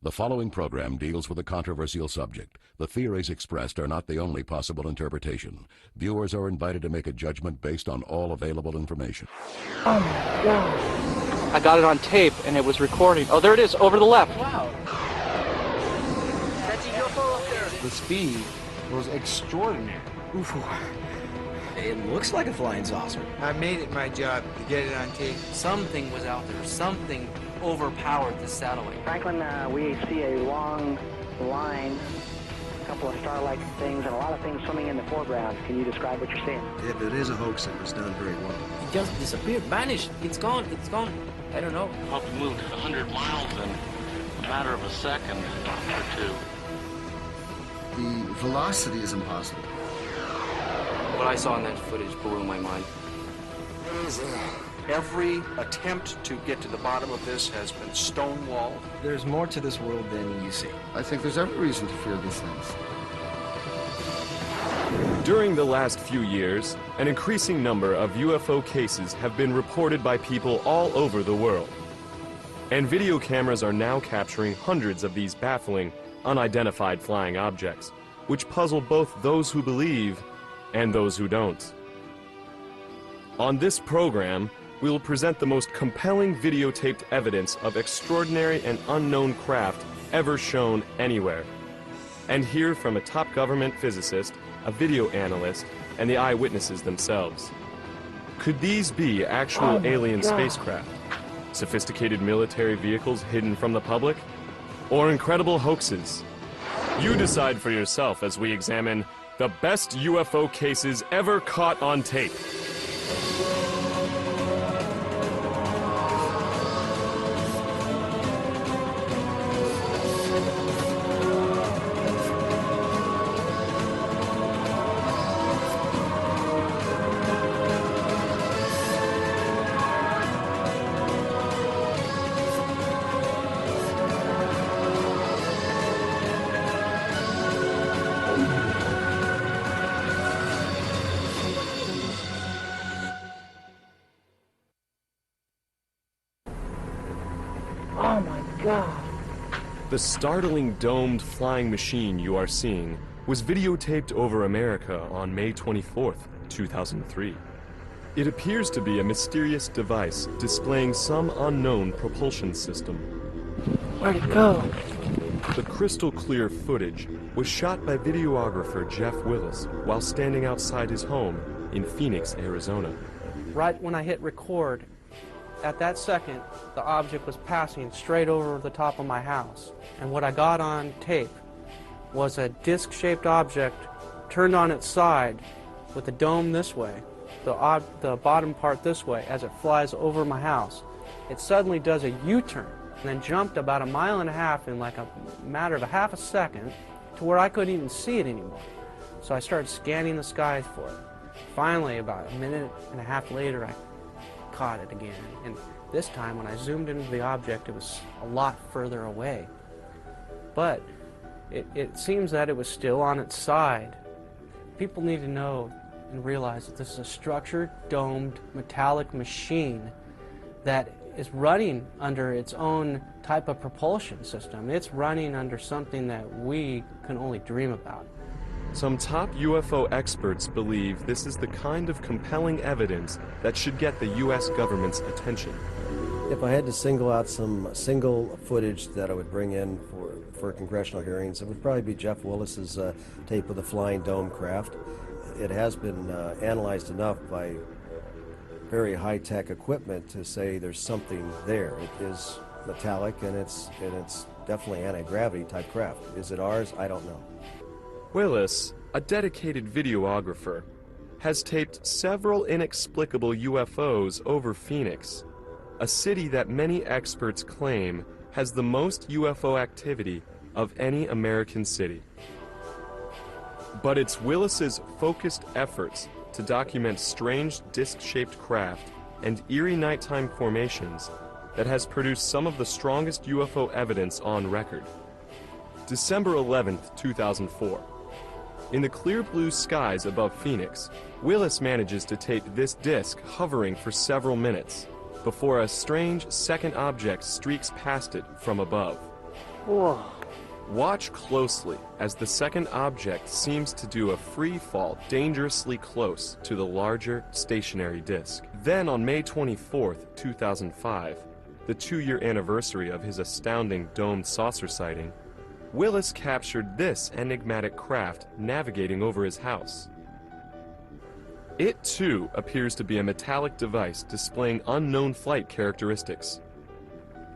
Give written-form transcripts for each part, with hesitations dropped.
The following program deals with a controversial subject. The theories expressed are not the only possible interpretation. Viewers are invited to make a judgment based on all available information. Oh my God. I got it on tape and it was recording. Oh, there it is, over the left. Wow. That's a UFO up there. The speed was extraordinary. Oof. It looks like a flying saucer. I made it my job to get it on tape. Something was out there. Something overpowered the satellite. Franklin, we see a long line, a couple of star-like things, and a lot of things swimming in the foreground. Can you describe what you're seeing? If it is a hoax, it was done very well. It just disappeared, vanished. It's gone, it's gone. I don't know. Probably moved at 100 miles in a matter of a second or two. The velocity is impossible. What I saw in that footage blew my mind. Every attempt to get to the bottom of this has been stonewalled. There's more to this world than you see. I think there's every reason to fear these things. During the last few years, an increasing number of UFO cases have been reported by people all over the world. And video cameras are now capturing hundreds of these baffling, unidentified flying objects, which puzzle both those who believe and those who don't. On this program, we will present the most compelling videotaped evidence of extraordinary and unknown craft ever shown anywhere, and hear from a top government physicist, a video analyst, and the eyewitnesses themselves. Could these be actual alien spacecraft, sophisticated military vehicles hidden from the public, or incredible hoaxes? You decide for yourself as we examine the best UFO cases ever caught on tape. Oh my God. The startling domed flying machine you are seeing was videotaped over America on May 24th, 2003. It appears to be a mysterious device displaying some unknown propulsion system. Where'd it go? The crystal clear footage was shot by videographer Jeff Willis while standing outside his home in Phoenix, Arizona. Right when I hit record, at that second, the object was passing straight over the top of my house. And what I got on tape was a disc-shaped object turned on its side with the dome this way, the bottom part this way, as it flies over my house. It suddenly does a U-turn and then jumped about 1.5 miles in like a matter of a half a second to where I couldn't even see it anymore. So I started scanning the skies for it. Finally, about 1.5 minutes later, I caught it again, and this time when I zoomed into the object, it was a lot further away. But it seems that it was still on its side. People need to know and realize that this is a structured, domed, metallic machine that is running under its own type of propulsion system. It's running under something that we can only dream about. Some top UFO experts believe this is the kind of compelling evidence that should get the U.S. government's attention. If I had to single out some single footage that I would bring in for congressional hearings, it would probably be Jeff Willis's tape of the flying dome craft. It has been analyzed enough by very high-tech equipment to say there's something there. It is metallic, and it's definitely anti-gravity type craft. Is it ours? I don't know. Willis, a dedicated videographer, has taped several inexplicable UFOs over Phoenix, a city that many experts claim has the most UFO activity of any American city. But it's Willis's focused efforts to document strange disc-shaped craft and eerie nighttime formations that has produced some of the strongest UFO evidence on record. December 11th, 2004. In the clear blue skies above Phoenix, Willis manages to tape this disc hovering for several minutes before a strange second object streaks past it from above. Whoa. Watch closely as the second object seems to do a free fall dangerously close to the larger stationary disk. Then on May 24th, 2005, the 2-year anniversary of his astounding domed saucer sighting, Willis captured this enigmatic craft navigating over his house. It too appears to be a metallic device displaying unknown flight characteristics.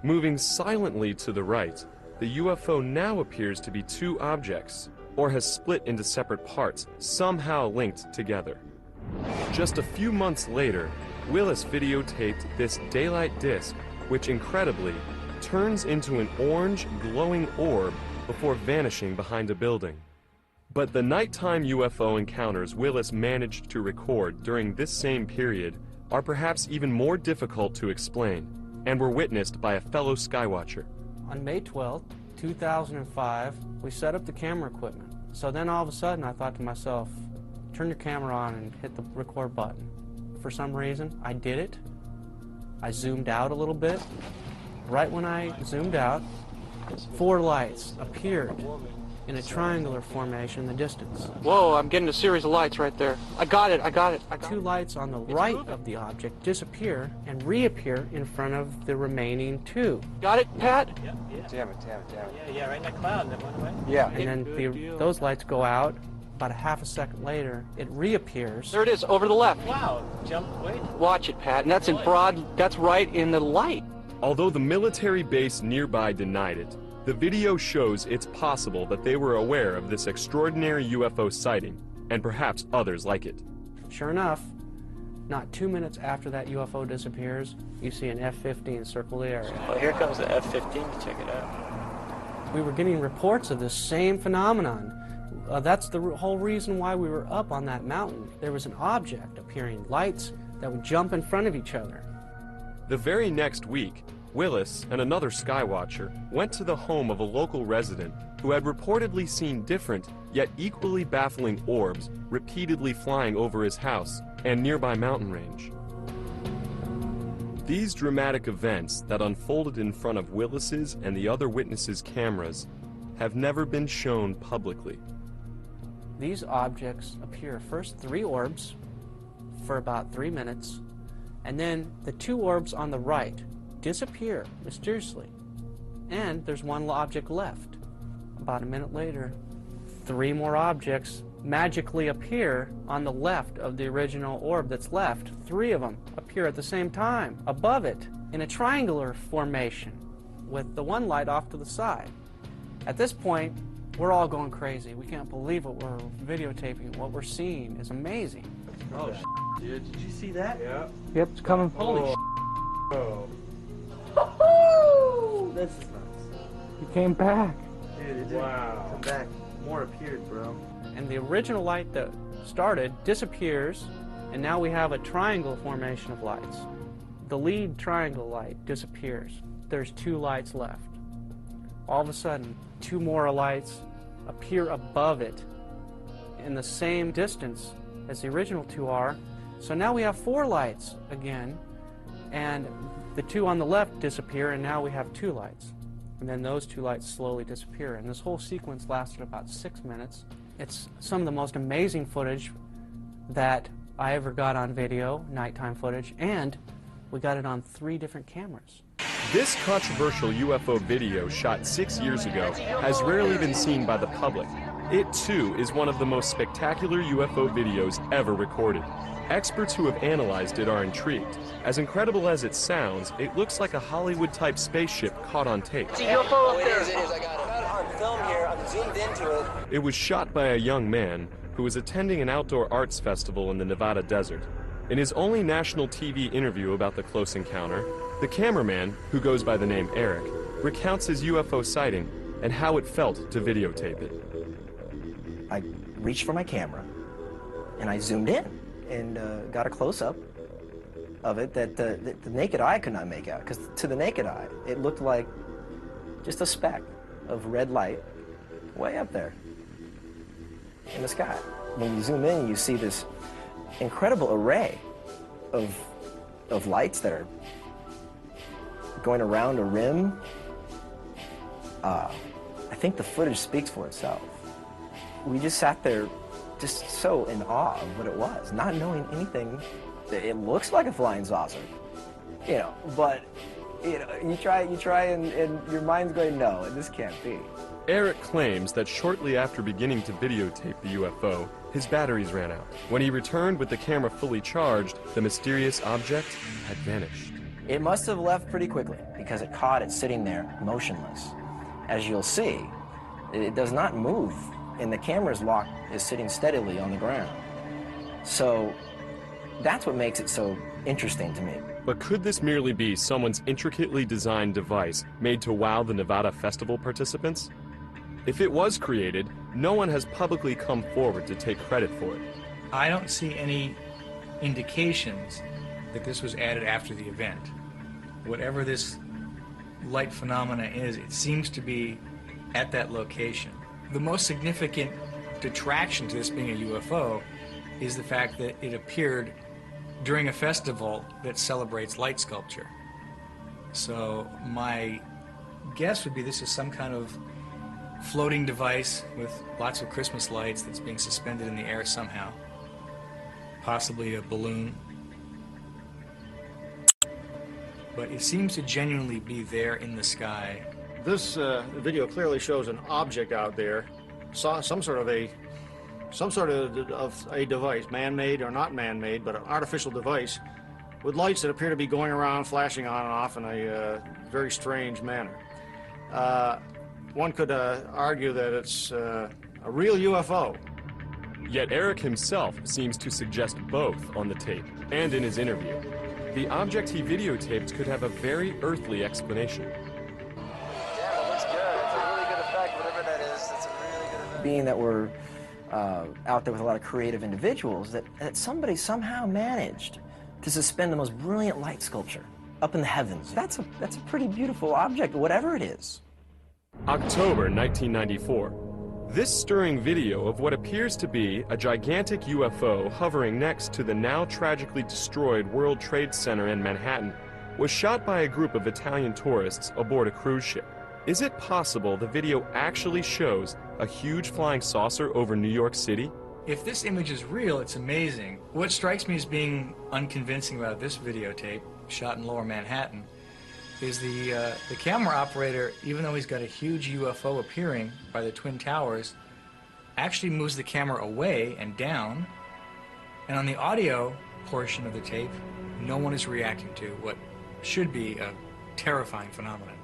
Moving silently to the right, the UFO now appears to be 2 objects, or has split into separate parts, somehow linked together. Just a few months later, Willis videotaped this daylight disk, which incredibly turns into an orange glowing orb before vanishing behind a building. But the nighttime UFO encounters Willis managed to record during this same period are perhaps even more difficult to explain, and were witnessed by a fellow skywatcher. On May 12th, 2005, we set up the camera equipment. So then all of a sudden I thought to myself, turn your camera on and hit the record button. For some reason, I did it. I zoomed out a little bit. Right when I zoomed out, 4 lights appeared in a triangular formation in the distance. Whoa, I'm getting a series of lights right there. I got it. 2 lights on the right of the object disappear and reappear in front of the remaining 2. Got it, Pat? Yeah. Damn it. Yeah, right in that cloud that went away. Yeah. And then those lights go out. About a half a second later, it reappears. There it is, over the left. Wow, jumped way. Watch it, Pat, and that's in broad, that's right in the light. Although the military base nearby denied it, the video shows it's possible that they were aware of this extraordinary UFO sighting, and perhaps others like it. Sure enough, not 2 minutes after that UFO disappears, you see an F-15 circle the area. Well, here comes the F-15 to check it out. We were getting reports of this same phenomenon. That's the whole reason why we were up on that mountain. There was an object appearing, lights that would jump in front of each other. The very next week, Willis and another skywatcher went to the home of a local resident who had reportedly seen different, yet equally baffling orbs repeatedly flying over his house and nearby mountain range. These dramatic events that unfolded in front of Willis's and the other witnesses' cameras have never been shown publicly. These objects appear first 3 orbs for about 3 minutes, and then the 2 orbs on the right disappear mysteriously, and there's 1 object left. About a minute later, 3 more objects magically appear on the left of the original orb that's left. 3 of them appear at the same time above it in a triangular formation with the 1 light off to the side. At this point, we're all going crazy. We can't believe what we're videotaping. What we're seeing is amazing. Oh, dude. Did you see that? Yeah. Yep, it's coming. Holy This is nuts. He came back. Dude, wow. Come back. More appeared, bro. And the original light that started disappears, and now we have a triangle formation of lights. The lead triangle light disappears. There's 2 lights left. All of a sudden, 2 more lights appear above it in the same distance as the original 2 are. So now we have 4 lights again, and the 2 on the left disappear, and now we have 2 lights. And then those 2 lights slowly disappear. And this whole sequence lasted about 6 minutes. It's some of the most amazing footage that I ever got on video, nighttime footage, and we got it on 3 different cameras. This controversial UFO video shot 6 years ago has rarely been seen by the public. It too is one of the most spectacular UFO videos ever recorded. Experts who have analyzed it are intrigued. As incredible as it sounds, it looks like a Hollywood-type spaceship caught on tape. It's a UFO up there. It is. I got it on film here. I'm zoomed into it. It was shot by a young man who was attending an outdoor arts festival in the Nevada desert. In his only national TV interview about the close encounter, the cameraman, who goes by the name Eric, recounts his UFO sighting and how it felt to videotape it. I reached for my camera, and I zoomed in and got a close-up of it that the naked eye could not make out, because to the naked eye, it looked like just a speck of red light way up there in the sky. When you zoom in, you see this incredible array of lights that are going around a rim. I think the footage speaks for itself. We just sat there just so in awe of what it was, not knowing anything. It looks like a flying saucer, you know, but you try and your mind's going, no, this can't be. Eric claims that shortly after beginning to videotape the UFO, his batteries ran out. When he returned with the camera fully charged, the mysterious object had vanished. It must have left pretty quickly because it caught it sitting there motionless. As you'll see, it does not move, and the camera's lock is sitting steadily on the ground. So that's what makes it so interesting to me. But could this merely be someone's intricately designed device made to wow the Nevada Festival participants? If it was created, no one has publicly come forward to take credit for it. I don't see any indications that this was added after the event. Whatever this light phenomena is, it seems to be at that location. The most significant detraction to this being a UFO is the fact that it appeared during a festival that celebrates light sculpture. So my guess would be this is some kind of floating device with lots of Christmas lights that's being suspended in the air somehow. Possibly a balloon. But it seems to genuinely be there in the sky. This video clearly shows an object out there, some sort of a device, man-made or not man-made, but an artificial device with lights that appear to be going around, flashing on and off in a very strange manner. One could argue that it's a real UFO. Yet Eric himself seems to suggest both on the tape and in his interview. The object he videotaped could have a very earthly explanation. Yeah, it looks good. It's a really good effect, whatever that is. It's a really good effect. Being that we're out there with a lot of creative individuals, that somebody somehow managed to suspend the most brilliant light sculpture up in the heavens. That's a pretty beautiful object, whatever it is. October 1994. This stirring video of what appears to be a gigantic UFO hovering next to the now tragically destroyed World Trade Center in Manhattan was shot by a group of Italian tourists aboard a cruise ship. Is it possible the video actually shows a huge flying saucer over New York City? If this image is real, it's amazing. What strikes me as being unconvincing about this videotape, shot in Lower Manhattan, is the camera operator, even though he's got a huge UFO appearing by the Twin Towers, actually moves the camera away and down, and on the audio portion of the tape, no one is reacting to what should be a terrifying phenomenon.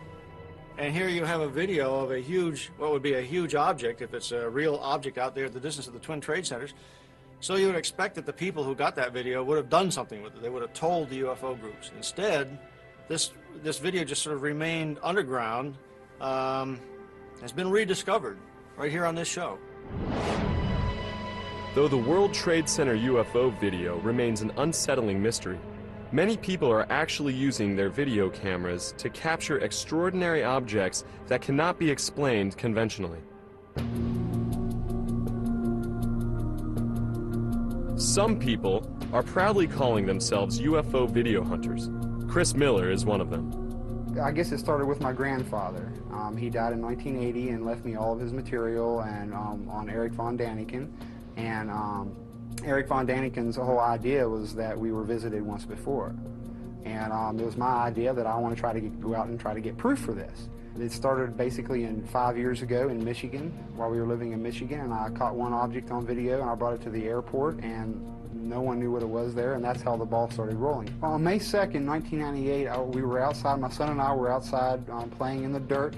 And here you have a video of a huge, what would be a huge object, if it's a real object out there at the distance of the Twin Trade Centers. So you would expect that the people who got that video would have done something with it. They would have told the UFO groups. Instead, this video just sort of remained underground, has been rediscovered right here on this show. Though the World Trade Center UFO video remains an unsettling mystery, many people are actually using their video cameras to capture extraordinary objects that cannot be explained conventionally. Some people are proudly calling themselves UFO video hunters. Chris Miller is one of them. I guess it started with my grandfather. He died in 1980 and left me all of his material and on Eric von Daniken. And Eric von Daniken's whole idea was that we were visited once before. And it was my idea that I want to try to go out and try to get proof for this. It started basically 5 years ago in Michigan, while we were living in Michigan, and I caught one object on video and I brought it to the airport, and no one knew what it was there, and that's how the ball started rolling. On May 2nd, 1998, we were outside, my son and I were outside playing in the dirt,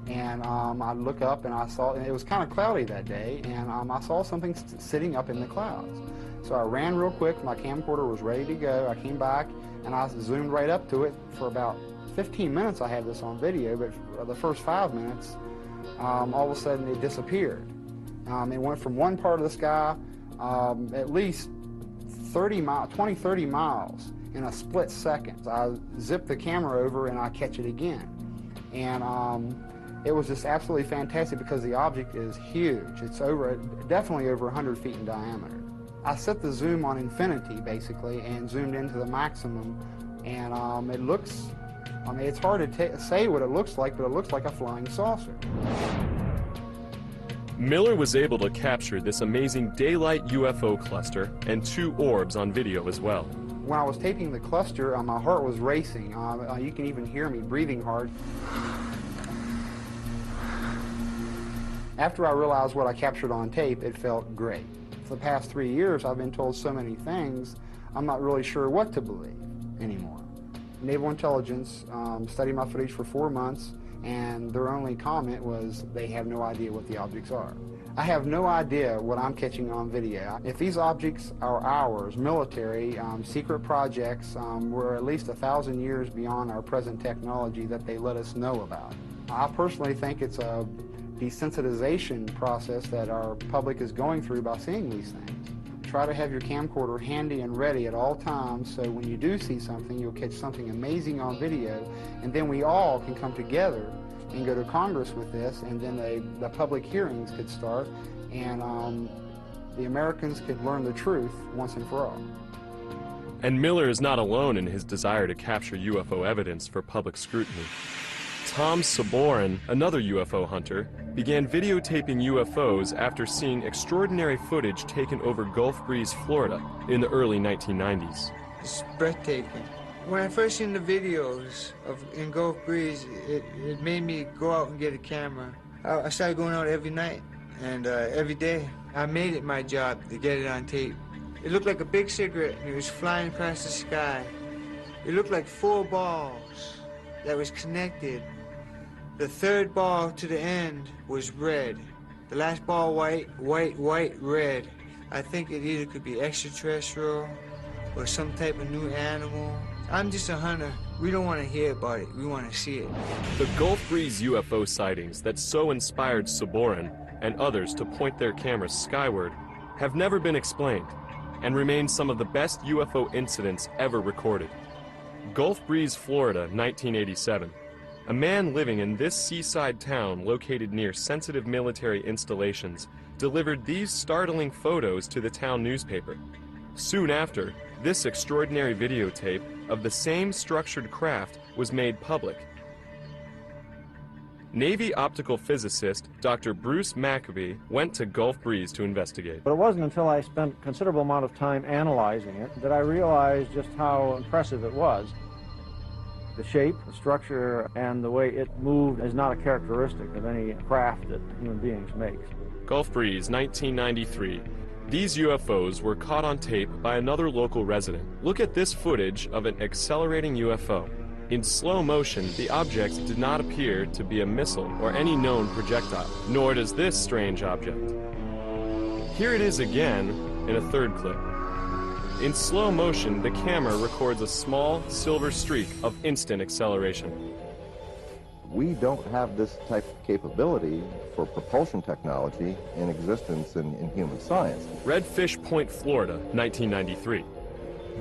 and I look up and I saw, and it was kind of cloudy that day, and I saw something sitting up in the clouds. So I ran real quick, my camcorder was ready to go, I came back, and I zoomed right up to it. For about 15 minutes I had this on video, but for the first 5 minutes, all of a sudden it disappeared. It went from one part of the sky at least 20, 30 miles in a split second. I zip the camera over and I catch it again. And it was just absolutely fantastic because the object is huge. It's definitely over 100 feet in diameter. I set the zoom on infinity basically and zoomed into the maximum, and it looks I mean, it's hard to say what it looks like, but it looks like a flying saucer. Miller was able to capture this amazing daylight UFO cluster and 2 orbs on video as well. When I was taping the cluster, my heart was racing. You can even hear me breathing hard. After I realized what I captured on tape, it felt great. For the past 3 years, I've been told so many things, I'm not really sure what to believe anymore. Naval Intelligence studied my footage for 4 months, and their only comment was they have no idea what the objects are. I have no idea what I'm catching on video. If these objects are ours, military, secret projects, we're at least 1,000 years beyond our present technology that they let us know about. I personally think it's a desensitization process that our public is going through by seeing these things. Try to have your camcorder handy and ready at all times, so when you do see something, you'll catch something amazing on video, and then we all can come together and go to Congress with this, and then the public hearings could start, and the Americans could learn the truth once and for all. And Miller is not alone in his desire to capture UFO evidence for public scrutiny. Tom Saborin, another UFO hunter, began videotaping UFOs after seeing extraordinary footage taken over Gulf Breeze, Florida in the early 1990s. It's breathtaking. When I first seen the videos in Gulf Breeze, it made me go out and get a camera. I started going out every night and every day. I made it my job to get it on tape. It looked like a big cigarette and it was flying across the sky. It looked like 4 balls that was connected. The 3rd ball to the end was red. The last ball white, white, white, red. I think it either could be extraterrestrial or some type of new animal. I'm just a hunter. We don't want to hear about it. We want to see it. The Gulf Breeze UFO sightings that so inspired Saborin and others to point their cameras skyward have never been explained and remain some of the best UFO incidents ever recorded. Gulf Breeze, Florida, 1987. A man living in this seaside town located near sensitive military installations delivered these startling photos to the town newspaper. Soon after, this extraordinary videotape of the same structured craft was made public. Navy optical physicist Dr. Bruce Maccabee went to Gulf Breeze to investigate. But it wasn't until I spent a considerable amount of time analyzing it that I realized just how impressive it was. The shape, the structure, and the way it moved is not a characteristic of any craft that human beings make. Gulf Breeze, 1993. These UFOs were caught on tape by another local resident. Look at this footage of an accelerating UFO. In slow motion, the object did not appear to be a missile or any known projectile, nor does this strange object. Here it is again in a 3rd clip. In slow motion, the camera records a small silver streak of instant acceleration. We don't have this type of capability for propulsion technology in existence in human science. Redfish Point, Florida, 1993.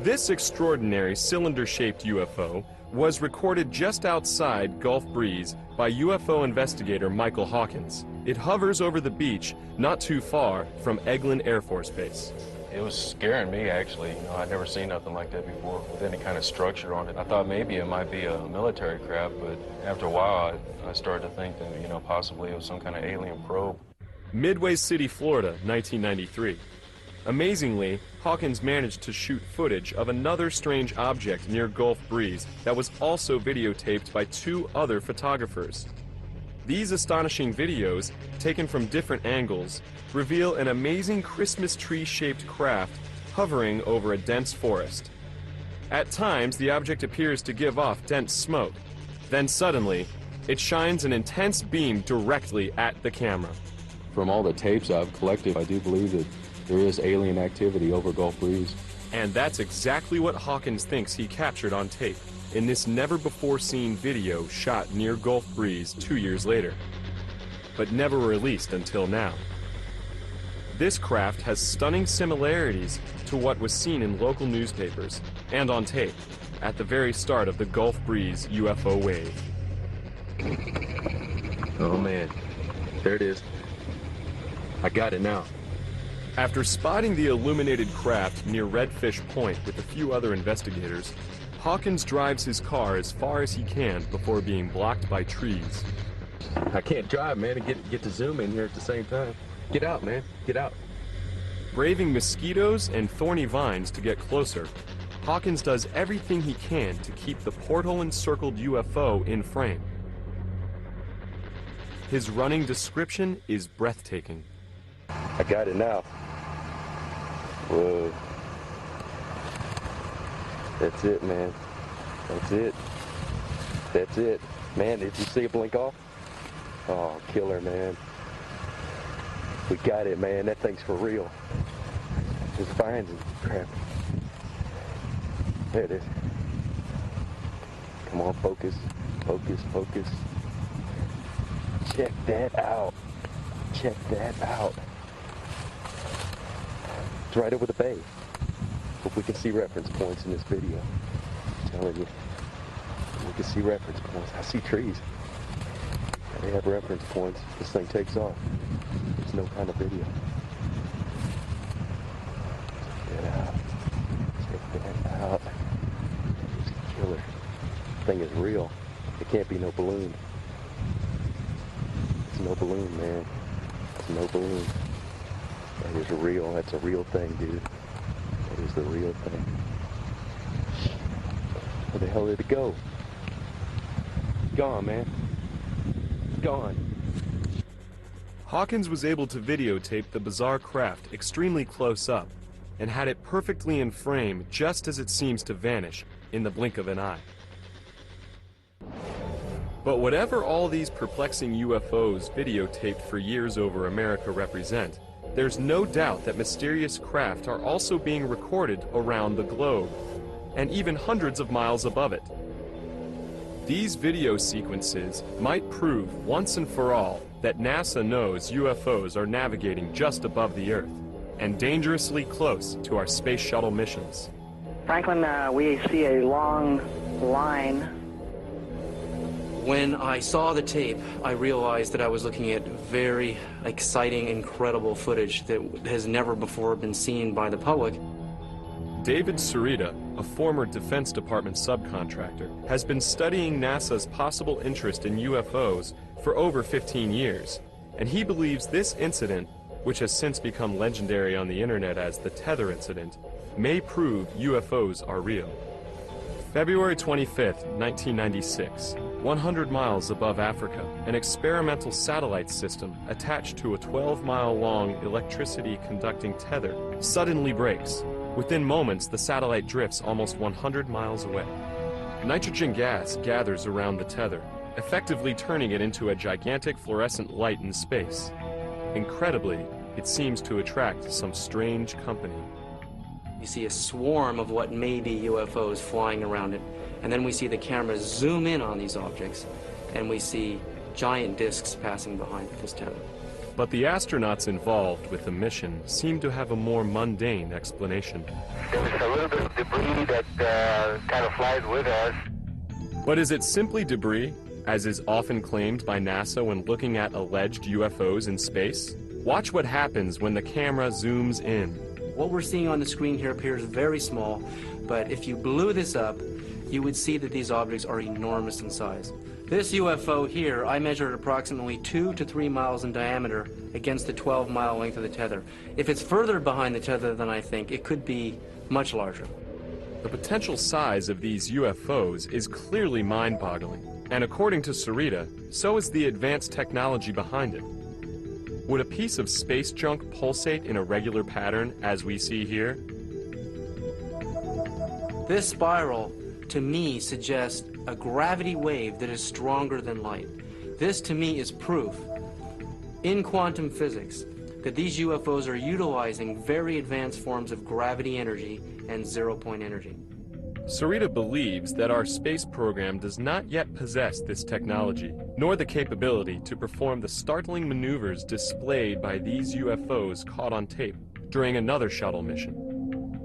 This extraordinary cylinder-shaped UFO was recorded just outside Gulf Breeze by UFO investigator Michael Hawkins. It hovers over the beach not too far from Eglin Air Force Base. It was scaring me, actually. You know, I'd never seen nothing like that before with any kind of structure on it. I thought maybe it might be a military craft, but after a while, I started to think that, you know, possibly it was some kind of alien probe. Midway City, Florida, 1993. Amazingly, Hawkins managed to shoot footage of another strange object near Gulf Breeze that was also videotaped by 2 other photographers. These astonishing videos, taken from different angles, reveal an amazing Christmas tree-shaped craft hovering over a dense forest. At times, the object appears to give off dense smoke. Then suddenly, it shines an intense beam directly at the camera. From all the tapes I've collected, I do believe that there is alien activity over Gulf Breeze. And that's exactly what Hawkins thinks he captured on tape in this never-before-seen video shot near Gulf Breeze 2 years later, but never released until now. This craft has stunning similarities to what was seen in local newspapers and on tape at the very start of the Gulf Breeze UFO wave. Oh man, there it is. I got it now. After spotting the illuminated craft near Redfish Point with a few other investigators, Hawkins drives his car as far as he can before being blocked by trees. I can't drive, man, and get to zoom in here at the same time. Get out, man. Get out. Braving mosquitoes and thorny vines to get closer, Hawkins does everything he can to keep the portal-encircled UFO in frame. His running description is breathtaking. I got it now. Whoa. That's it, man. That's it. That's it. Man, did you see it blink off? Oh, killer, man. We got it, man. That thing's for real. Just vines and crap. There it is. Come on, focus. Focus, focus. Check that out. Check that out. It's right over the bay. Hope we can see reference points in this video. I'm telling you. We can see reference points. I see trees. They have reference points. This thing takes off. There's no kind of video. Check that out. Check that out. It's a killer. This thing is real. It can't be no balloon. It's no balloon, man. It's no balloon. That is real. That's a real thing, dude. That is the real thing. Where the hell did it go? Gone, man. Gone. Hawkins was able to videotape the bizarre craft extremely close up and had it perfectly in frame just as it seems to vanish in the blink of an eye. But whatever all these perplexing UFOs videotaped for years over America represent, there's no doubt that mysterious craft are also being recorded around the globe, and even hundreds of miles above it. These video sequences might prove once and for all that NASA knows UFOs are navigating just above the Earth and dangerously close to our space shuttle missions. Franklin, we see a long line. When I saw the tape, I realized that I was looking at very exciting, incredible footage that has never before been seen by the public. David Sarita, a former Defense Department subcontractor, has been studying NASA's possible interest in UFOs for over 15 years, and he believes this incident, which has since become legendary on the internet as the Tether incident, may prove UFOs are real. February 25th, 1996, 100 miles above Africa, an experimental satellite system attached to a 12-mile-long electricity-conducting tether suddenly breaks. Within moments, the satellite drifts almost 100 miles away. Nitrogen gas gathers around the tether, effectively turning it into a gigantic fluorescent light in space. Incredibly, it seems to attract some strange company. You see a swarm of what may be UFOs flying around it, and then we see the camera zoom in on these objects, and we see giant discs passing behind this tether. But the astronauts involved with the mission seem to have a more mundane explanation. There's a little bit of debris that kind of flies with us. But is it simply debris, as is often claimed by NASA when looking at alleged UFOs in space? Watch what happens when the camera zooms in. What we're seeing on the screen here appears very small, but if you blew this up, you would see that these objects are enormous in size. This UFO here, I measured approximately 2 to 3 miles in diameter against the 12-mile length of the tether. If it's further behind the tether than I think, it could be much larger. The potential size of these UFOs is clearly mind-boggling, and according to Sarita, so is the advanced technology behind it. Would a piece of space junk pulsate in a regular pattern as we see here? This spiral, to me, suggests a gravity wave that is stronger than light. This, to me, is proof in quantum physics that these UFOs are utilizing very advanced forms of gravity energy and zero-point energy. Sarita believes that our space program does not yet possess this technology, nor the capability to perform the startling maneuvers displayed by these UFOs caught on tape during another shuttle mission.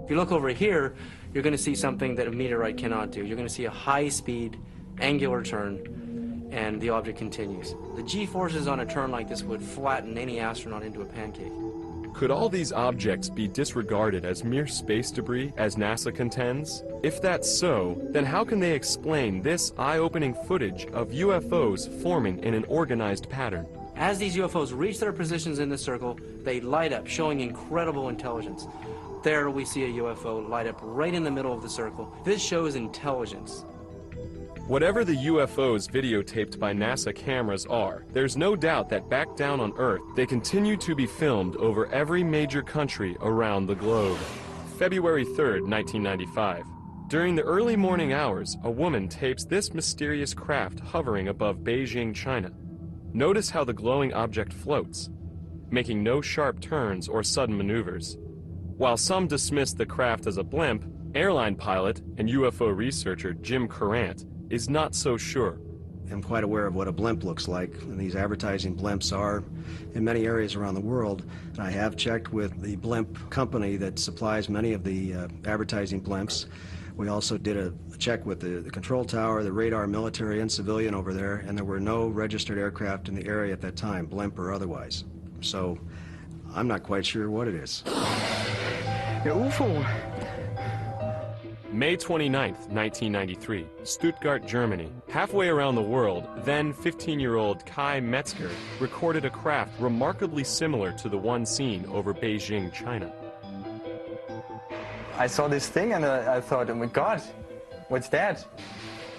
If you look over here, you're going to see something that a meteorite cannot do. You're going to see a high-speed, angular turn, and the object continues. The G-forces on a turn like this would flatten any astronaut into a pancake. Could all these objects be disregarded as mere space debris, as NASA contends? If that's so, then how can they explain this eye-opening footage of UFOs forming in an organized pattern? As these UFOs reach their positions in the circle, they light up, showing incredible intelligence. There we see a UFO light up right in the middle of the circle. This shows intelligence. Whatever the UFOs videotaped by NASA cameras are, there's no doubt that back down on Earth, they continue to be filmed over every major country around the globe. February 3rd, 1995. During the early morning hours, a woman tapes this mysterious craft hovering above Beijing, China. Notice how the glowing object floats, making no sharp turns or sudden maneuvers. While some dismiss the craft as a blimp, airline pilot and UFO researcher Jim Courant is not so sure. I'm quite aware of what a blimp looks like, and these advertising blimps are in many areas around the world. And I have checked with the blimp company that supplies many of the advertising blimps. We also did a check with the control tower, the radar, military and civilian over there, and there were no registered aircraft in the area at that time, blimp or otherwise. So I'm not quite sure what it is. UFO. May 29th, 1993, Stuttgart, Germany. Halfway around the world, then 15-year-old Kai Metzger recorded a craft remarkably similar to the one seen over Beijing, China. I saw this thing and I thought, oh my God, what's that?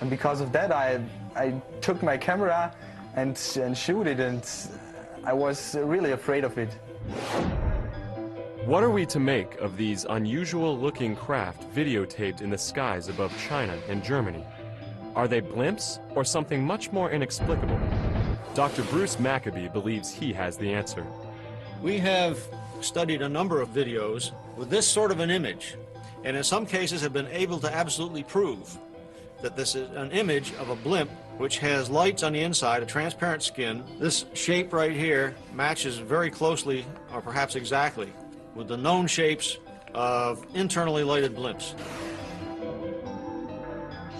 And because of that, I took my camera and shoot it, and I was really afraid of it. What are we to make of these unusual-looking craft videotaped in the skies above China and Germany? Are they blimps or something much more inexplicable? Dr. Bruce Maccabee believes he has the answer. We have studied a number of videos with this sort of an image, and in some cases have been able to absolutely prove that this is an image of a blimp which has lights on the inside, a transparent skin. This shape right here matches very closely, or perhaps exactly, with the known shapes of internally lighted blimps.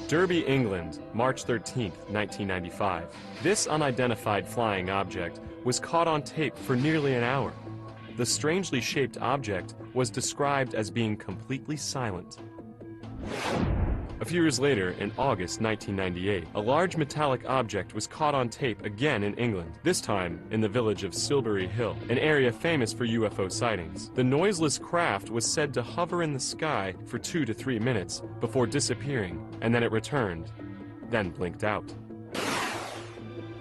Derby, England, March 13, 1995. This unidentified flying object was caught on tape for nearly an hour. The strangely shaped object was described as being completely silent. A few years later, in August 1998, a large metallic object was caught on tape again in England, this time in the village of Silbury Hill, an area famous for UFO sightings. The noiseless craft was said to hover in the sky for 2 to 3 minutes before disappearing, and then it returned, then blinked out.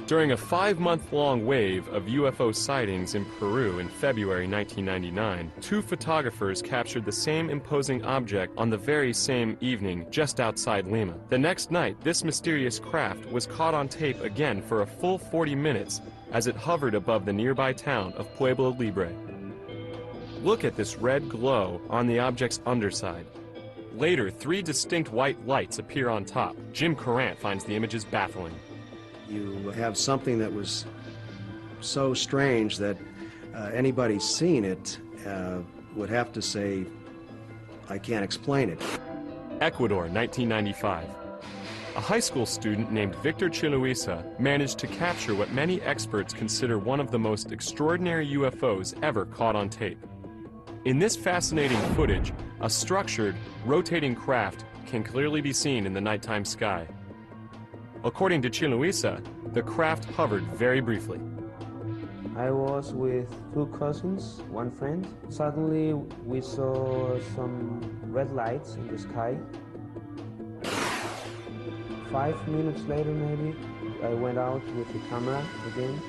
During a 5-month-long wave of UFO sightings in Peru in February 1999, 2 photographers captured the same imposing object on the very same evening just outside Lima. The next night, this mysterious craft was caught on tape again for a full 40 minutes as it hovered above the nearby town of Pueblo Libre. Look at this red glow on the object's underside. Later, 3 distinct white lights appear on top. Jim Courant finds the images baffling. You have something that was so strange that anybody seeing it would have to say, I can't explain it. Ecuador, 1995. A high school student named Victor Chiluisa managed to capture what many experts consider one of the most extraordinary UFOs ever caught on tape. In this fascinating footage, a structured, rotating craft can clearly be seen in the nighttime sky. According to Chiluisa, the craft hovered very briefly. I was with 2 cousins, 1 friend. Suddenly we saw some red lights in the sky. 5 minutes later maybe, I went out with the camera again.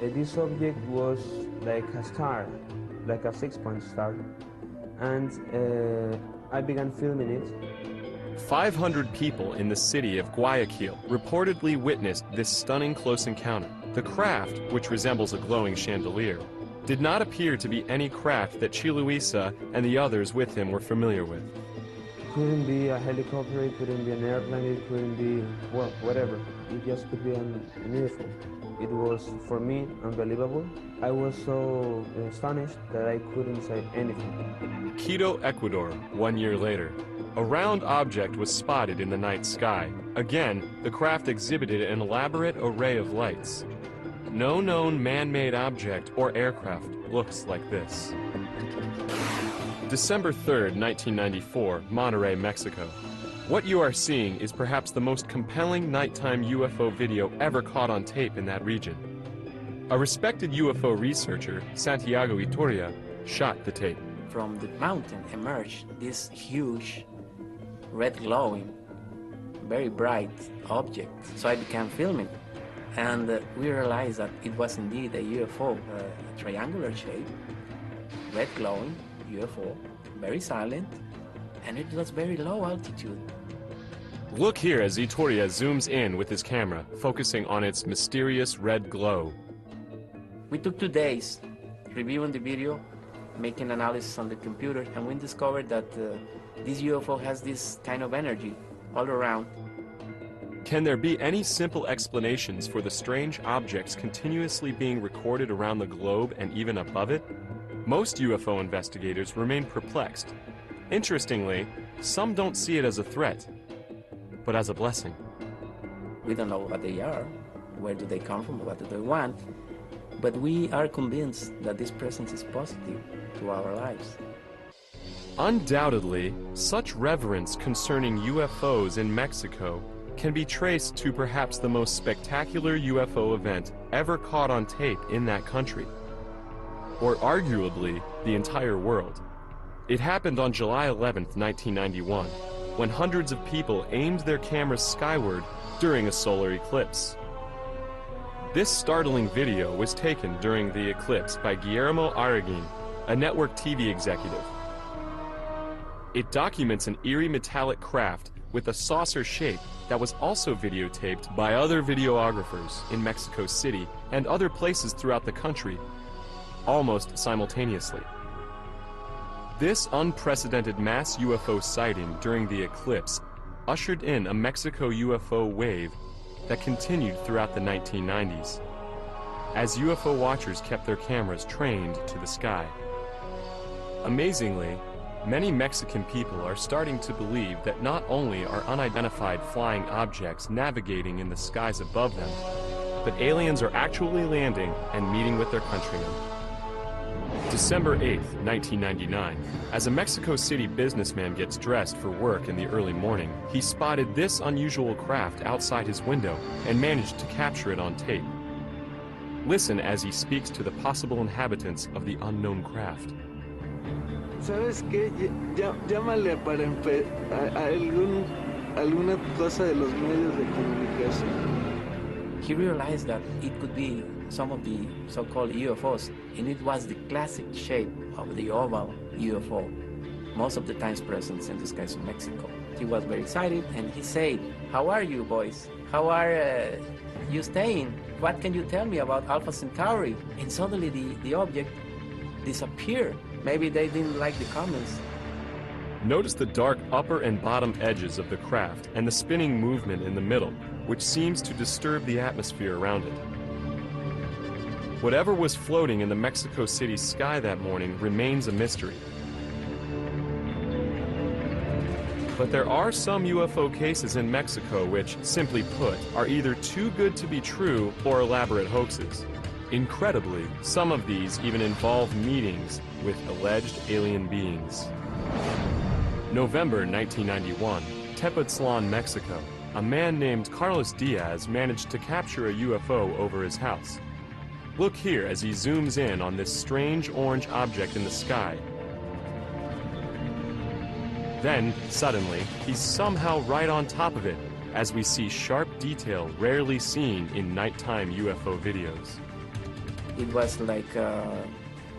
This object was like a star, like a 6-point star. And I began filming it. 500 people in the city of Guayaquil reportedly witnessed this stunning close encounter. The craft, which resembles a glowing chandelier, did not appear to be any craft that Chiluisa and the others with him were familiar with. It couldn't be a helicopter, it couldn't be an airplane, it couldn't be, well, whatever. It just could be an UFO. It was, for me, unbelievable. I was so astonished that I couldn't say anything. Quito, Ecuador, 1 year later. A round object was spotted in the night sky. Again, the craft exhibited an elaborate array of lights. No known man-made object or aircraft looks like this. December 3rd, 1994, Monterrey, Mexico. What you are seeing is perhaps the most compelling nighttime UFO video ever caught on tape in that region. A respected UFO researcher, Santiago Itoria, shot the tape. From the mountain emerged this huge, red glowing, very bright object. So I began filming. And we realized that it was indeed a UFO, a triangular shape, red glowing UFO, very silent, and it was very low altitude. Look here as Itoria zooms in with his camera, focusing on its mysterious red glow. We took 2 days reviewing the video, making analysis on the computer, and we discovered that this UFO has this kind of energy all around. Can there be any simple explanations for the strange objects continuously being recorded around the globe and even above it? Most UFO investigators remain perplexed. Interestingly, some don't see it as a threat, but as a blessing. We don't know what they are, where do they come from, what do they want, but we are convinced that this presence is positive to our lives. Undoubtedly, such reverence concerning UFOs in Mexico can be traced to perhaps the most spectacular UFO event ever caught on tape in that country, or arguably the entire world. It happened on July 11th, 1991, when hundreds of people aimed their cameras skyward during a solar eclipse. This startling video was taken during the eclipse by Guillermo Arriguin, a network TV executive. It documents an eerie metallic craft with a saucer shape that was also videotaped by other videographers in Mexico City and other places throughout the country, almost simultaneously. This unprecedented mass UFO sighting during the eclipse ushered in a Mexico UFO wave that continued throughout the 1990s, as UFO watchers kept their cameras trained to the sky. Amazingly, many Mexican people are starting to believe that not only are unidentified flying objects navigating in the skies above them, but aliens are actually landing and meeting with their countrymen. December 8th, 1999. As a Mexico City businessman gets dressed for work in the early morning, he spotted this unusual craft outside his window and managed to capture it on tape. Listen as he speaks to the possible inhabitants of the unknown craft. ¿Sabes qué? Llámale para alguna cosa de los medios de comunicación. He realized that it could be some of the so-called UFOs, and it was the classic shape of the oval UFO, most of the times present in the skies of Mexico. He was very excited, and he said, "How are you, boys? How are you staying? What can you tell me about Alpha Centauri?" And suddenly the object disappeared. Maybe they didn't like the comments. Notice the dark upper and bottom edges of the craft and the spinning movement in the middle, which seems to disturb the atmosphere around it. Whatever was floating in the Mexico City sky that morning remains a mystery. But there are some UFO cases in Mexico which, simply put, are either too good to be true or elaborate hoaxes. Incredibly, some of these even involve meetings with alleged alien beings. November 1991, Tepoztlan, Mexico. A man named Carlos Diaz managed to capture a UFO over his house. Look here as he zooms in on this strange orange object in the sky. Then, suddenly, he's somehow right on top of it, as we see sharp detail rarely seen in nighttime UFO videos. It was like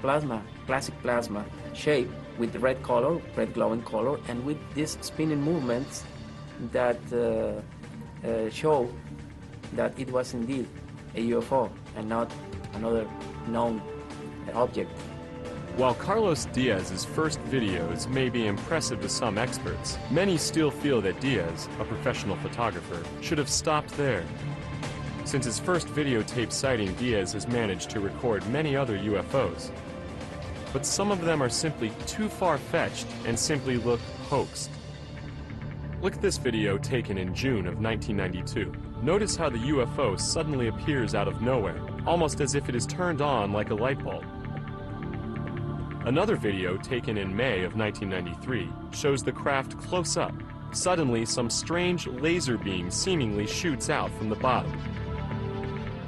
plasma, classic plasma shape with red color, red glowing color, and with these spinning movements that show that it was indeed a UFO and not another known object. While Carlos Diaz's first videos may be impressive to some experts, many still feel that Diaz, a professional photographer, should have stopped there. Since his first videotape sighting, Diaz has managed to record many other UFOs. But some of them are simply too far-fetched and simply look hoaxed. Look at this video taken in June of 1992. Notice how the UFO suddenly appears out of nowhere, almost as if it is turned on like a light bulb. Another video taken in May of 1993 shows the craft close up. Suddenly, some strange laser beam seemingly shoots out from the bottom.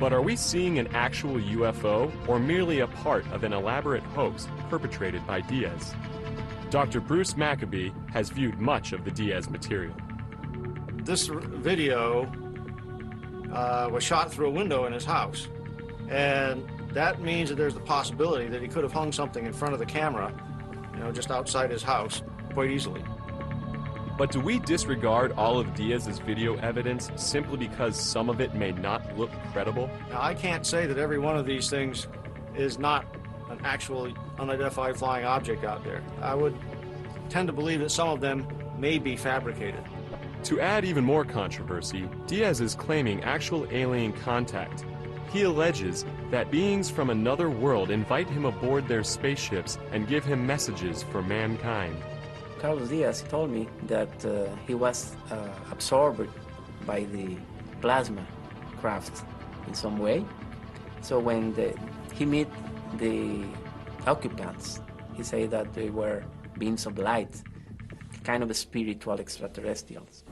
But are we seeing an actual UFO or merely a part of an elaborate hoax perpetrated by Diaz? Dr. Bruce Maccabee has viewed much of the Diaz material. This video was shot through a window in his house, and that means that there's the possibility that he could have hung something in front of the camera, just outside his house, quite easily. But do we disregard all of Diaz's video evidence simply because some of it may not look credible? Now, I can't say that every one of these things is not an actual unidentified flying object out there. I would tend to believe that some of them may be fabricated. To add even more controversy, Diaz is claiming actual alien contact. He alleges that beings from another world invite him aboard their spaceships and give him messages for mankind. Carlos Diaz told me that he was absorbed by the plasma craft in some way. So when he met the occupants, he said that they were beings of light, kind of spiritual extraterrestrials.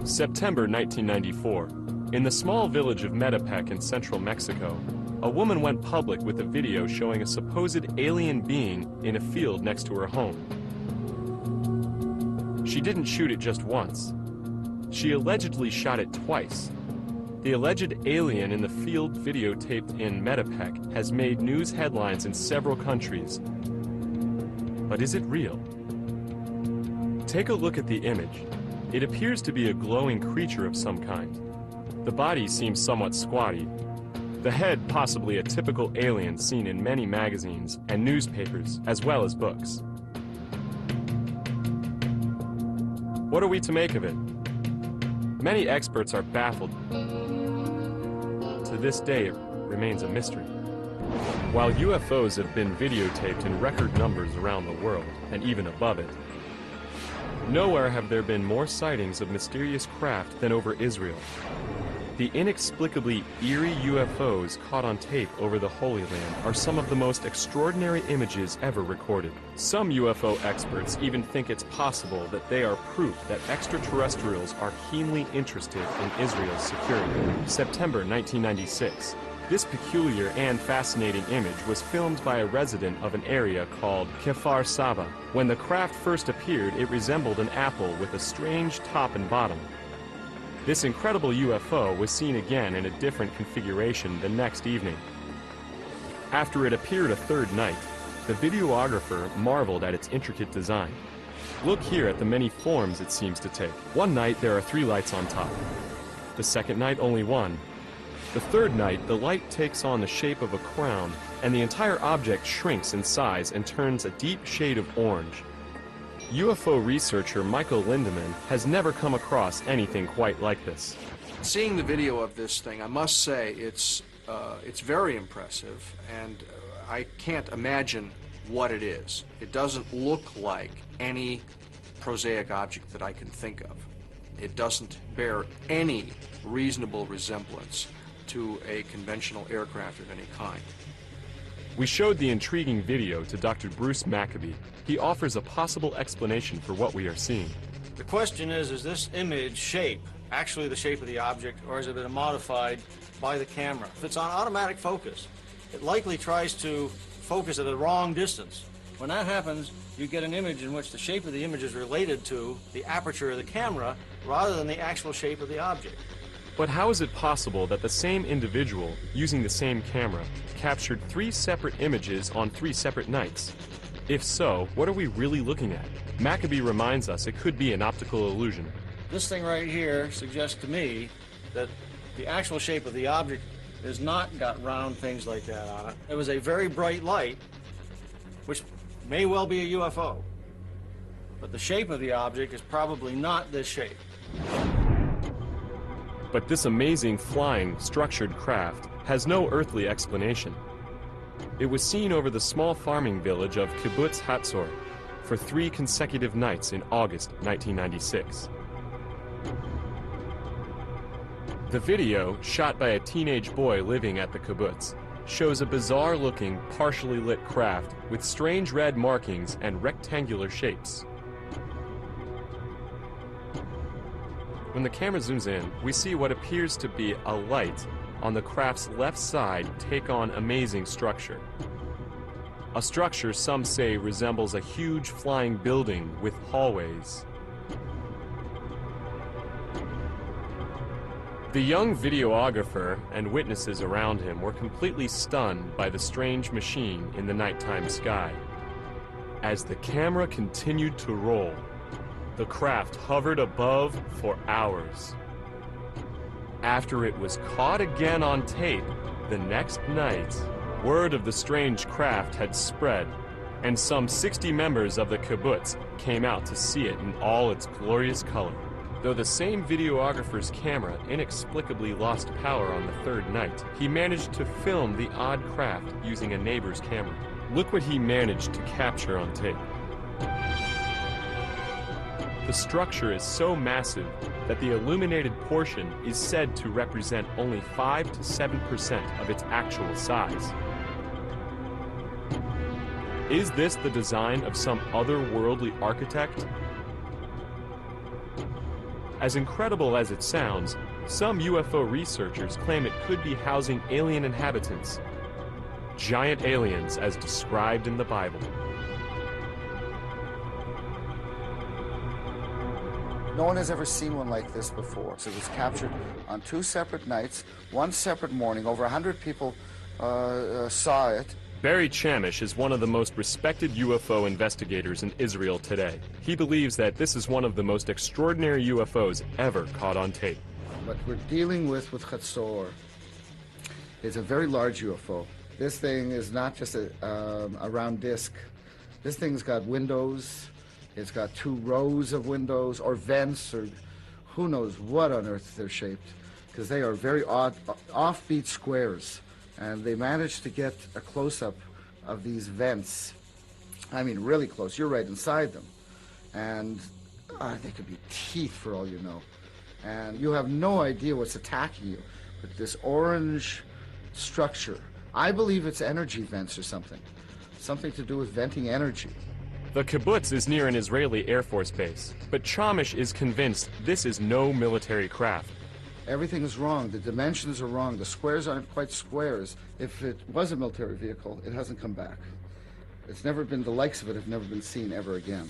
September 1994. In the small village of Metepec in central Mexico, a woman went public with a video showing a supposed alien being in a field next to her home. She didn't shoot it just once. She allegedly shot it twice. The alleged alien in the field videotaped in Metepec has made news headlines in several countries. But is it real? Take a look at the image. It appears to be a glowing creature of some kind. The body seems somewhat squatty. The head possibly a typical alien seen in many magazines and newspapers, as well as books. What are we to make of it? Many experts are baffled. To this day, it remains a mystery. While UFOs have been videotaped in record numbers around the world, and even above it, nowhere have there been more sightings of mysterious craft than over Israel. The inexplicably eerie UFOs caught on tape over the Holy Land are some of the most extraordinary images ever recorded. Some UFO experts even think it's possible that they are proof that extraterrestrials are keenly interested in Israel's security. September 1996. This peculiar and fascinating image was filmed by a resident of an area called Kfar Saba. When the craft first appeared, it resembled an apple with a strange top and bottom. This incredible UFO was seen again in a different configuration the next evening. After it appeared a third night, the videographer marveled at its intricate design. Look here at the many forms it seems to take. One night there are 3 lights on top. The second night only 1. The third night the light takes on the shape of a crown and the entire object shrinks in size and turns a deep shade of orange. UFO researcher Michael Lindemann has never come across anything quite like this. Seeing the video of this thing, I must say it's very impressive, and I can't imagine what it is. It doesn't look like any prosaic object that I can think of. It doesn't bear any reasonable resemblance to a conventional aircraft of any kind. We showed the intriguing video to Dr. Bruce Maccabee. He offers a possible explanation for what we are seeing. The question is this image shape actually the shape of the object, or has it been modified by the camera? If it's on automatic focus, it likely tries to focus at a wrong distance. When that happens, you get an image in which the shape of the image is related to the aperture of the camera rather than the actual shape of the object. But how is it possible that the same individual, using the same camera, captured 3 separate images on 3 separate nights? If so, what are we really looking at? Maccabee reminds us it could be an optical illusion. This thing right here suggests to me that the actual shape of the object has not got round things like that on it. It was a very bright light, which may well be a UFO. But the shape of the object is probably not this shape. But this amazing, flying, structured craft has no earthly explanation. It was seen over the small farming village of Kibbutz Hatzor for 3 consecutive nights in August 1996. The video, shot by a teenage boy living at the kibbutz, shows a bizarre-looking, partially lit craft with strange red markings and rectangular shapes. When the camera zooms in, we see what appears to be a light on the craft's left side take on amazing structure. A structure some say resembles a huge flying building with hallways. The young videographer and witnesses around him were completely stunned by the strange machine in the nighttime sky. As the camera continued to roll, the craft hovered above for hours. After it was caught again on tape the next night, word of the strange craft had spread, and some 60 members of the kibbutz came out to see it in all its glorious color. Though the same videographer's camera inexplicably lost power on the third night, he managed to film the odd craft using a neighbor's camera. Look what he managed to capture on tape. The structure is so massive that the illuminated portion is said to represent only 5 to 7% of its actual size. Is this the design of some otherworldly architect? As incredible as it sounds, some UFO researchers claim it could be housing alien inhabitants. Giant aliens as described in the Bible. No one has ever seen one like this before. So it was captured on 2 separate nights, 1 separate morning. Over 100 people saw it. Barry Chamish is one of the most respected UFO investigators in Israel today. He believes that this is one of the most extraordinary UFOs ever caught on tape. What we're dealing with Chatzor is a very large UFO. This thing is not just a round disc. This thing's got windows. It's got 2 rows of windows or vents or who knows what on earth they're shaped, because they are very odd, offbeat squares. And they managed to get a close-up of these vents. I mean, really close. You're right inside them. And they could be teeth for all you know. And you have no idea what's attacking you. But this orange structure, I believe it's energy vents or something. Something to do with venting energy. The kibbutz is near an Israeli Air Force base, but Chamish is convinced this is no military craft. Everything is wrong. The dimensions are wrong. The squares aren't quite squares. If it was a military vehicle, it hasn't come back. It's never been, the likes of it have never been seen ever again.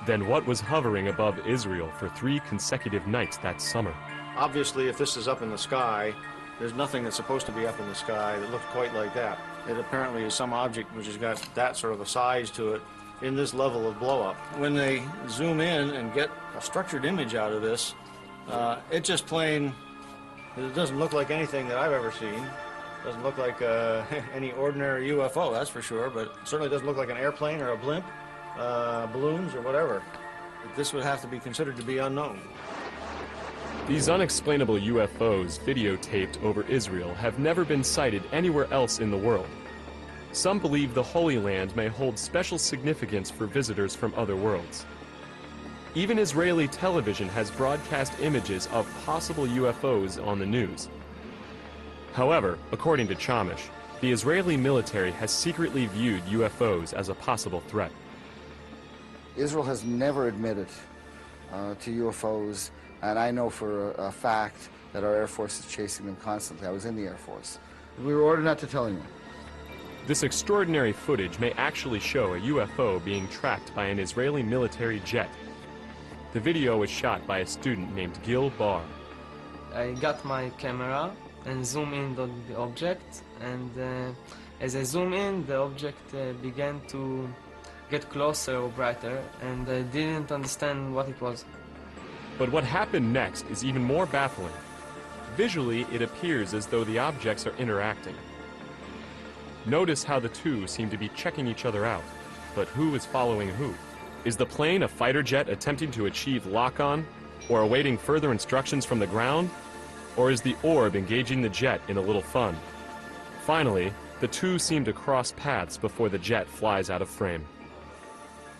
Then what was hovering above Israel for 3 consecutive nights that summer? Obviously, if this is up in the sky, there's nothing that's supposed to be up in the sky that looks quite like that. It apparently is some object which has got that sort of a size to it in this level of blow-up. When they zoom in and get a structured image out of this, it just plain, it doesn't look like anything that I've ever seen. It doesn't look like any ordinary UFO, that's for sure, but it certainly doesn't look like an airplane or a blimp, balloons or whatever. This would have to be considered to be unknown. These unexplainable UFOs videotaped over Israel have never been sighted anywhere else in the world. Some believe the Holy Land may hold special significance for visitors from other worlds. Even Israeli television has broadcast images of possible UFOs on the news. However, according to Chamish, the Israeli military has secretly viewed UFOs as a possible threat. Israel has never admitted to UFOs, and I know for a fact that our Air Force is chasing them constantly. I was in the Air Force. We were ordered not to tell anyone. This extraordinary footage may actually show a UFO being tracked by an Israeli military jet. The video was shot by a student named Gil Bar. I got my camera and zoom in on the object, and as I zoom in, the object began to get closer or brighter, and I didn't understand what it was. But what happened next is even more baffling. Visually, it appears as though the objects are interacting. Notice how the two seem to be checking each other out, but who is following who? Is the plane a fighter jet attempting to achieve lock-on, or awaiting further instructions from the ground? Or is the orb engaging the jet in a little fun? Finally, the two seem to cross paths before the jet flies out of frame.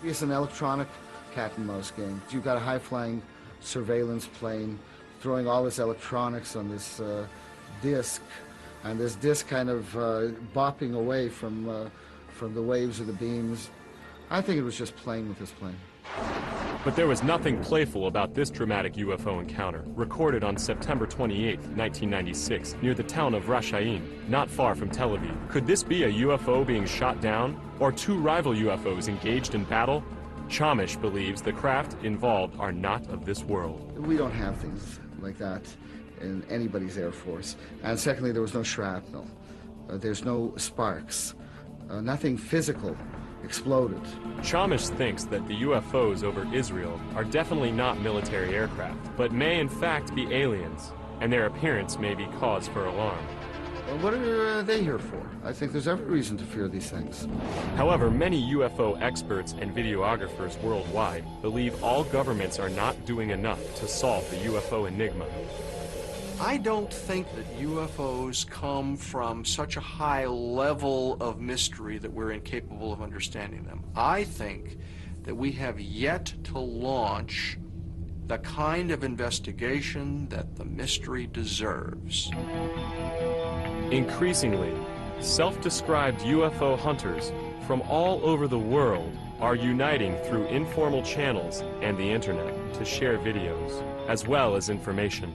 It's an electronic cat-and-mouse game. You've got a high-flying surveillance plane throwing all this electronics on this disc, and this disc kind of bopping away from the waves or the beams. I think it was just playing with this plane. But there was nothing playful about this dramatic UFO encounter, recorded on September 28, 1996, near the town of Rashain, not far from Tel Aviv. Could this be a UFO being shot down, or two rival UFOs engaged in battle? Chamish believes the craft involved are not of this world. We don't have things like that in anybody's Air Force. And secondly, there was no shrapnel. There's no sparks. Nothing physical exploded. Chamish thinks that the UFOs over Israel are definitely not military aircraft, but may in fact be aliens, and their appearance may be cause for alarm. Well, what are they here for? I think there's every reason to fear these things. However, many UFO experts and videographers worldwide believe all governments are not doing enough to solve the UFO enigma. I don't think that UFOs come from such a high level of mystery that we're incapable of understanding them. I think that we have yet to launch the kind of investigation that the mystery deserves. Increasingly, self-described UFO hunters from all over the world are uniting through informal channels and the internet to share videos, as well as information.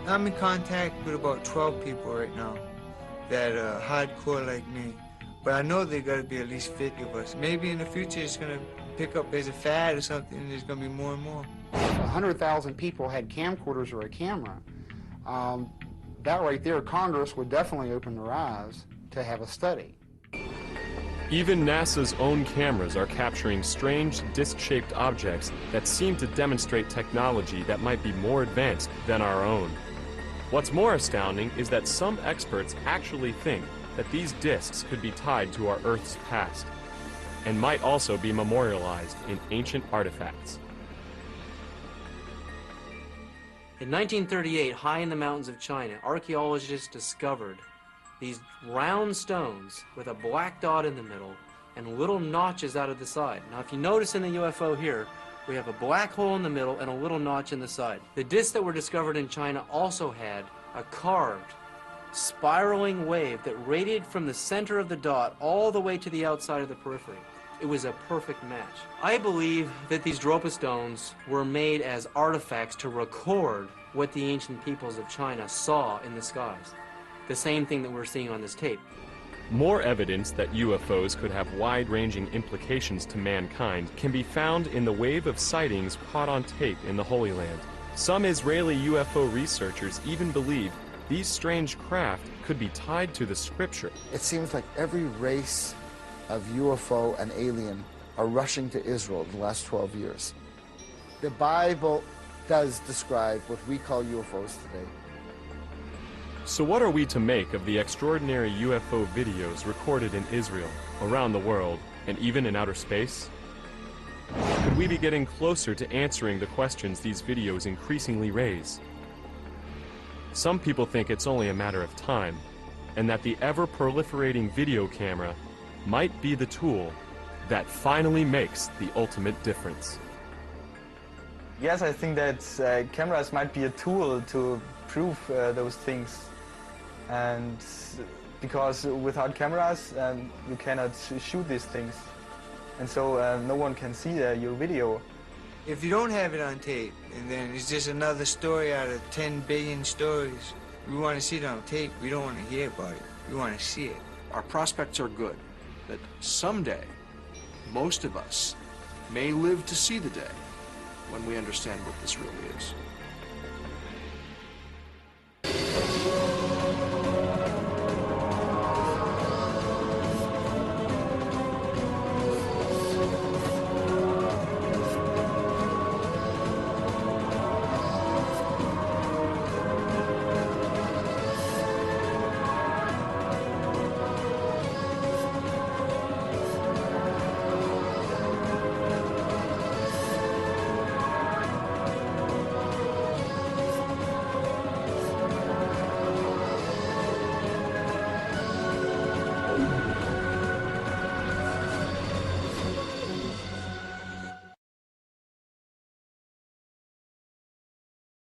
I'm in contact with about 12 people right now that are hardcore like me. But I know there got to be at least 50 of us. Maybe in the future it's going to pick up as a fad or something, and there's going to be more and more. If 100,000 people had camcorders or a camera, that right there, Congress would definitely open their eyes to have a study. Even NASA's own cameras are capturing strange disc-shaped objects that seem to demonstrate technology that might be more advanced than our own. What's more astounding is that some experts actually think that these discs could be tied to our Earth's past, and might also be memorialized in ancient artifacts. In 1938, high in the mountains of China, archaeologists discovered these round stones with a black dot in the middle and little notches out of the side. Now, if you notice in the UFO here, we have a black hole in the middle and a little notch in the side. The discs that were discovered in China also had a carved, spiraling wave that radiated from the center of the dot all the way to the outside of the periphery. It was a perfect match. I believe that these Dropa stones were made as artifacts to record what the ancient peoples of China saw in the skies. The same thing that we're seeing on this tape. More evidence that UFOs could have wide-ranging implications to mankind can be found in the wave of sightings caught on tape in the Holy Land. Some Israeli UFO researchers even believe these strange craft could be tied to the scripture. It seems like every race of UFO and alien are rushing to Israel in the last 12 years. The Bible does describe what we call UFOs today. So what are we to make of the extraordinary UFO videos recorded in Israel, around the world, and even in outer space? Could we be getting closer to answering the questions these videos increasingly raise? Some people think it's only a matter of time, and that the ever-proliferating video camera might be the tool that finally makes the ultimate difference. Yes, I think that cameras might be a tool to prove those things. And because without cameras, you cannot shoot these things. And so no one can see your video. If you don't have it on tape, and then it's just another story out of 10 billion stories, we want to see it on tape. We don't want to hear about it. We want to see it. Our prospects are good, that someday, most of us may live to see the day when we understand what this really is.